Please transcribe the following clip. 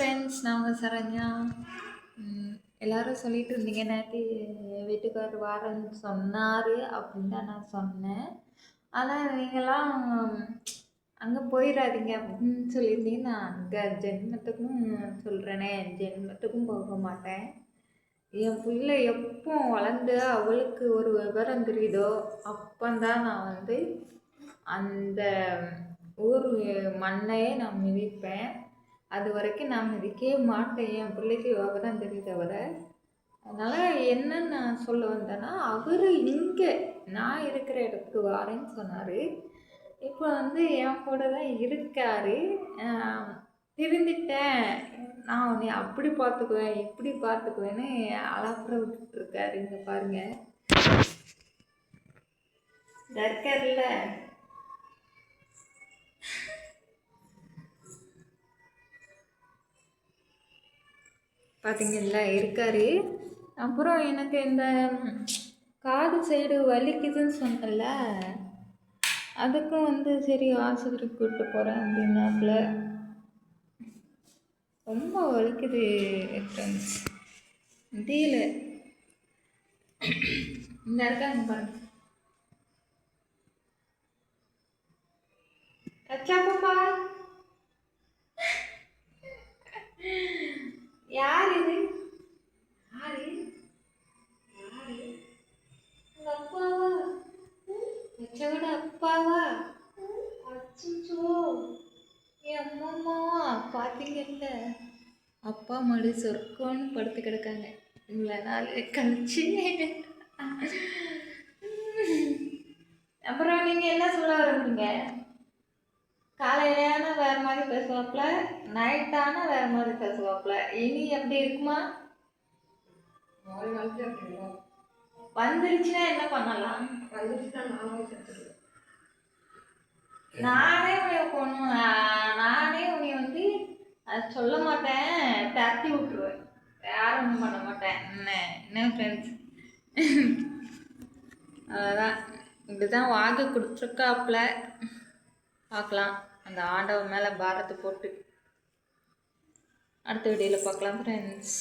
Friends, நான் உங்க சரண்யா. எல்லாரும் சொல்லிட்டு இருந்தீங்க, நேத்து வீட்டுக்காரர் வாரேன்னு சொன்னாரு அப்படின்னு தான் நான் சொன்னேன். ஆனால் நீங்களாம் அங்கே போயிடாதீங்க அப்படின்னு சொல்லியிருந்தீங்க. நான் அங்கே ஜென்மத்துக்கும் சொல்கிறேனே, ஜென்மத்துக்கும் போக மாட்டேன். என் பிள்ளை எப்போ வளர்ந்து அவளுக்கு ஒரு விவரம் தெரியுதோ அப்பந்தான் நான் வந்து அந்த ஊர் மண்ணையே நான் மிதிப்பேன். அது வரைக்கும் நான் மிதிக்கவே மாட்டேன். என் பிள்ளைக்கு விவரம் தெரியுத வர. அதனால் என்னன்னு நான் சொல்ல வந்தேன்னா, அவர் இங்கே நான் இருக்கிற இடத்துக்கு வாரேன்னு சொன்னார். இப்போ வந்து என் கூட தான் இருக்கார். திருந்திட்டேன், நான் உன்னை அப்படி பார்த்துக்குவேன் இப்படி பார்த்துக்குவேன்னு அலாப்புற விட்டுட்ருக்காரு. இங்கே பாருங்க, இருக்கார்ல. பார்த்தீங்கல்ல, இருக்காரு. அப்புறம் எனக்கு இந்த காது சைடு வலிக்குதுன்னு சொன்னல, அதுக்கும் வந்து சரி ஆஸ்பத்திரிக்கு கூப்பிட்டு போகிறேன் அப்படின்னாப்புல. ரொம்ப வலிக்குது ஃப்ரெண்ட்ஸ், முடியல. இந்த இருக்காங்க பாருங்க. கச்சாப்பா, யார் இது? யாரு? யாரு? உங்க அப்பாவா? வச்சோட அப்பாவா? அச்சோ, என் அம்மா பார்த்தீங்கல்ல, அப்பா மடி சொர்க்கம்னு படுத்து கிடக்காங்க. இவ்வளோ நாள் கழிச்சு. அப்புறம் நீங்கள் என்ன சொல்ல விரும்புறீங்க? காலையிலான வேறு மாதிரி பேசுவாப்புல, நைட்டான வேறு மாதிரி பேசுவாப்புல. இனி எப்படி இருக்குமா? வந்துருச்சுன்னா என்ன பண்ணலாம்? நானே உன்னை கொண்டு நானே உன்னை வந்து சொல்ல மாட்டேன், தட்டி விட்டுருவேன். யாரும் ஒன்றும் பண்ண மாட்டேன். என்ன ஃப்ரெண்ட்ஸ், அதான் இப்படிதான் வாக்கு கொடுத்துருக்காப்புல. பார்க்கலாம், அந்த ஆண்டவன் மேலே பாரத்தை போட்டு அடுத்த வீடியோவில் பார்க்கலாம் ஃப்ரெண்ட்ஸ்.